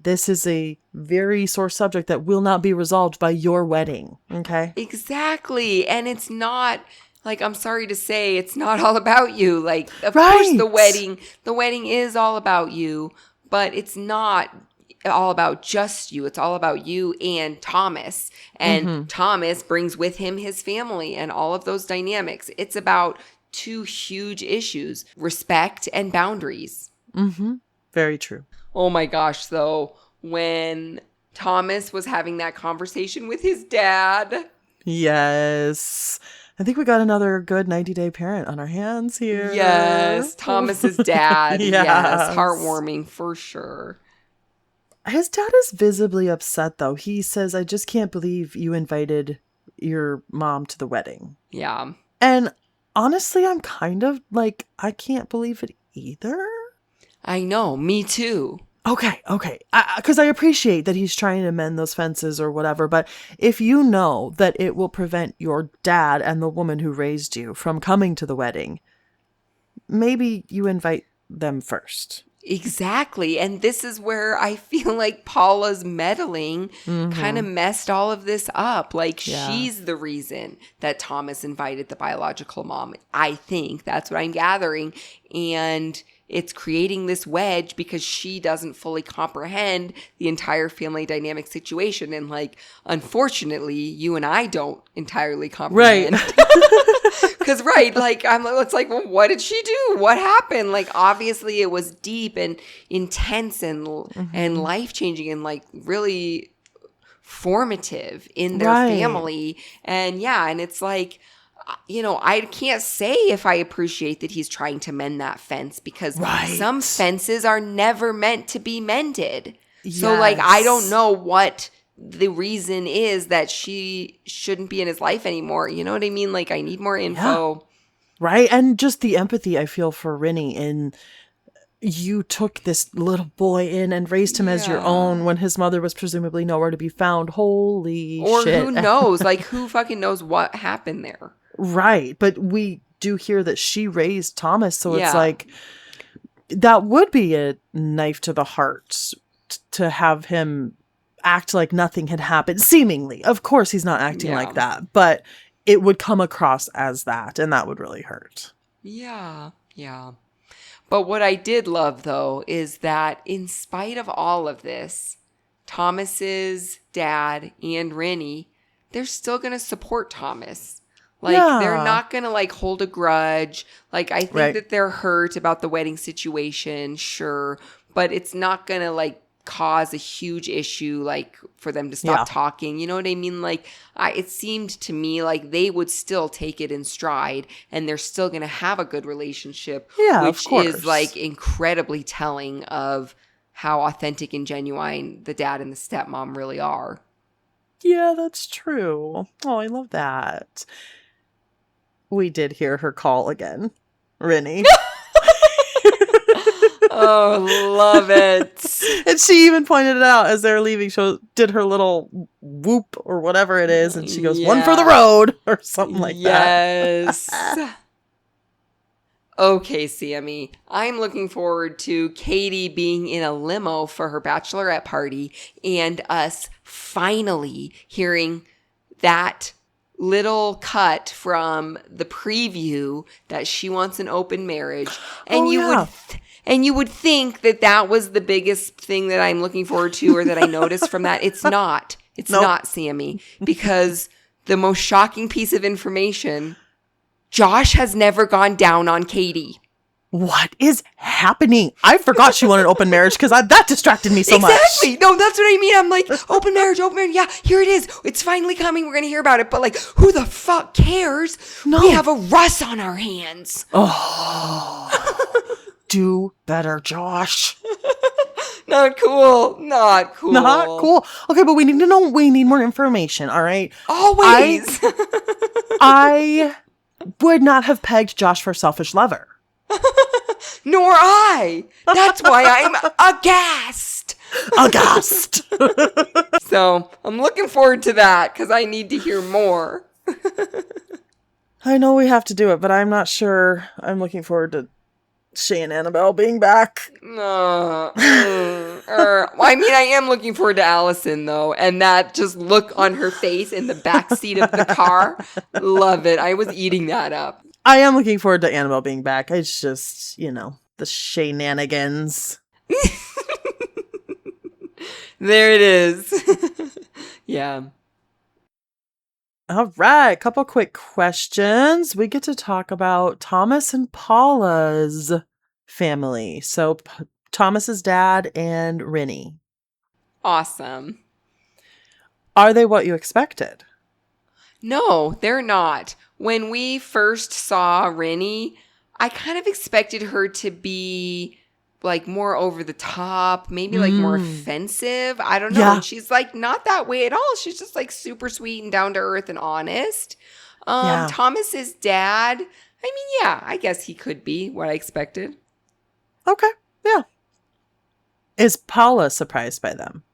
this is a very sore subject that will not be resolved by your wedding. Okay? Exactly. And it's not, like, I'm sorry to say, it's not all about you. Like, of course the wedding is all about you, but it's not all about just you. It's all about you and Thomas. And Thomas brings with him his family and all of those dynamics. It's about two huge issues: respect and boundaries. Very true. Oh my gosh, though, when Thomas was having that conversation with his dad. Yes. I think we got another good 90-day parent on our hands here. Yes, Thomas's dad. Yes, heartwarming for sure. His dad is visibly upset, though. He says, I just can't believe you invited your mom to the wedding. Yeah. And honestly, I'm kind of like, I can't believe it either. I know, me too. Okay. Because I appreciate that he's trying to mend those fences or whatever. But if you know that it will prevent your dad and the woman who raised you from coming to the wedding, maybe you invite them first. Exactly. And this is where I feel like Paula's meddling kind of messed all of this up. Like, she's the reason that Thomas invited the biological mom. I think that's what I'm gathering. And it's creating this wedge because she doesn't fully comprehend the entire family dynamic situation. And, like, unfortunately, you and I don't entirely comprehend. Right. Because, it's like, well, what did she do? What happened? Like, obviously it was deep and intense and life-changing and, like, really formative in their family. And, and it's like, I can't say if I appreciate that he's trying to mend that fence because some fences are never meant to be mended. Yes. So, like, I don't know what the reason is that she shouldn't be in his life anymore. You know what I mean? Like, I need more info. Yeah. Right. And just the empathy I feel for Rini. And you took this little boy in and raised him as your own when his mother was presumably nowhere to be found. Holy shit. Or who knows? Like, who fucking knows what happened there? Right. But we do hear that she raised Thomas. So it's like, that would be a knife to the heart to have him act like nothing had happened, seemingly. Of course, he's not acting like that, but it would come across as that, and that would really hurt. Yeah. But what I did love, though, is that in spite of all of this, Thomas's dad and Rennie, they're still going to support Thomas. Like, they're not going to, like, hold a grudge. Like, I think that they're hurt about the wedding situation, sure. But it's not going to, like, cause a huge issue, like, for them to stop talking. You know what I mean? Like, it seemed to me like they would still take it in stride. And they're still going to have a good relationship. Yeah, which of course. is, like, incredibly telling of how authentic and genuine the dad and the stepmom really are. Yeah, that's true. Oh, I love that. We did hear her call again. Rennie. Oh, love it. And she even pointed it out as they were leaving. She did her little whoop or whatever it is. And she goes, one for the road or something like that. Yes. Okay, Sammy. I'm looking forward to Katie being in a limo for her bachelorette party and us finally hearing that little cut from the preview that she wants an open marriage. And you would think that that was the biggest thing that I'm looking forward to or that I noticed from that. It's not. It's not, Sammy, because the most shocking piece of information, Josh has never gone down on Katie. What is happening? I forgot she wanted open marriage because that distracted me so much. Exactly. No, that's what I mean. I'm like, open marriage. Yeah, here it is. It's finally coming. We're going to hear about it. But like, who the fuck cares? No. We have a Russ on our hands. Oh, do better, Josh. Not cool. Not cool. Okay, but we need to know. We need more information. All right. Always. I would not have pegged Josh for selfish lover. Nor I. That's why I'm aghast. So I'm looking forward to that because I need to hear more. I know we have to do it, but I'm not sure. I'm looking forward to Shay and Annabelle being back. I mean, I am looking forward to Allison, though. And that just look on her face in the backseat of the car. Love it. I was eating that up. I am looking forward to Annabelle being back. It's just, the shenanigans. There it is. Yeah. All right. Couple quick questions. We get to talk about Thomas and Paula's family. So Thomas's dad and Rennie. Awesome. Are they what you expected? No, they're not. When we first saw Rennie, I kind of expected her to be like more over the top, maybe like more offensive. I don't know. Yeah. And she's like not that way at all. She's just like super sweet and down to earth and honest. Thomas's dad, I mean, yeah, I guess he could be what I expected. Okay. Yeah. Is Paula surprised by them?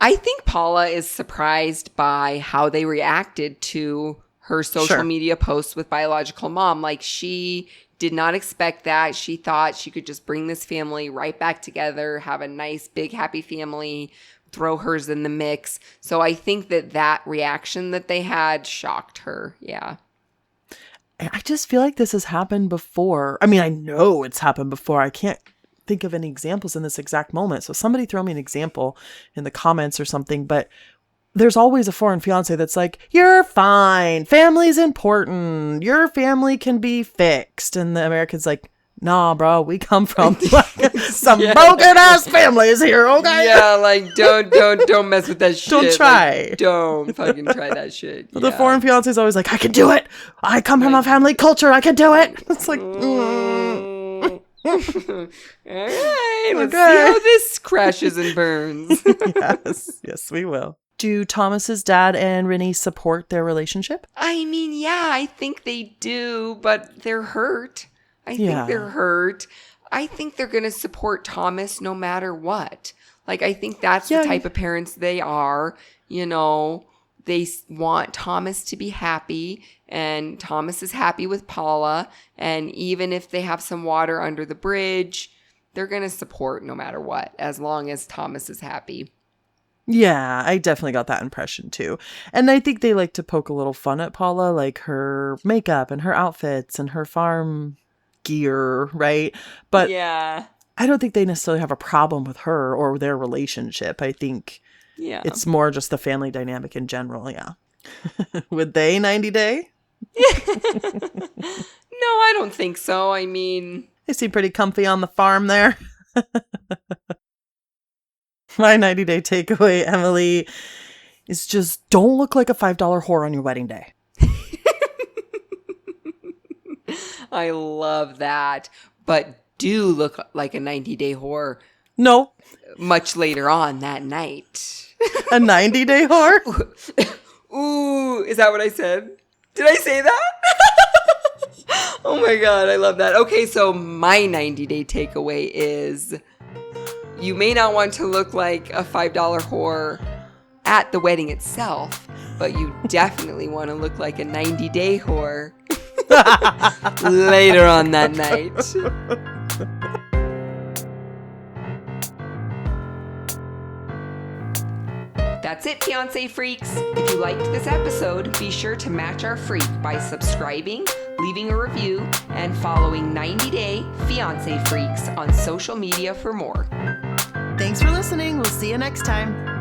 I think Paula is surprised by how they reacted to her social media posts with biological mom. Like, she did not expect that. She thought she could just bring this family right back together, have a nice, big, happy family, throw hers in the mix. So I think that reaction that they had shocked her. Yeah. I just feel like this has happened before. I mean, I know it's happened before. I can't think of any examples in this exact moment. So somebody throw me an example in the comments or something. But there's always a foreign fiance that's like, you're fine. Family's important. Your family can be fixed. And the American's like, nah, bro, we come from some broken ass families here, okay? Yeah, like don't mess with that shit. Don't try. Like, don't fucking try that shit. Yeah. The foreign fiance is always like, I can do it. I come from a family culture. I can do it. It's like, All right, let's see how this crashes and burns. Yes, we will. Do Thomas's dad and Rennie support their relationship? I mean, yeah, I think they do, but they're hurt. I think they're hurt. I think they're going to support Thomas no matter what. Like, I think that's the type of parents they are. They want Thomas to be happy, and Thomas is happy with Paula. And even if they have some water under the bridge, they're going to support no matter what, as long as Thomas is happy. Yeah, I definitely got that impression too. And I think they like to poke a little fun at Paula, like her makeup and her outfits and her farm gear, right? But yeah, I don't think they necessarily have a problem with her or their relationship. I think it's more just the family dynamic in general, yeah. Would they 90 day? No, I don't think so. I mean, They seem pretty comfy on the farm there. My 90-day takeaway, Emily, is just don't look like a $5 whore on your wedding day. I love that. But do look like a 90-day whore. No. Much later on that night. A 90-day whore? Ooh, is that what I said? Did I say that? Oh my God, I love that. Okay, so my 90-day takeaway is you may not want to look like a $5 whore at the wedding itself, but you definitely want to look like a 90-day whore later on that night. That's it, Fiance Freaks. If you liked this episode, be sure to match our freak by subscribing, leaving a review, and following 90 Day Fiance Freaks on social media for more. Thanks for listening. We'll see you next time.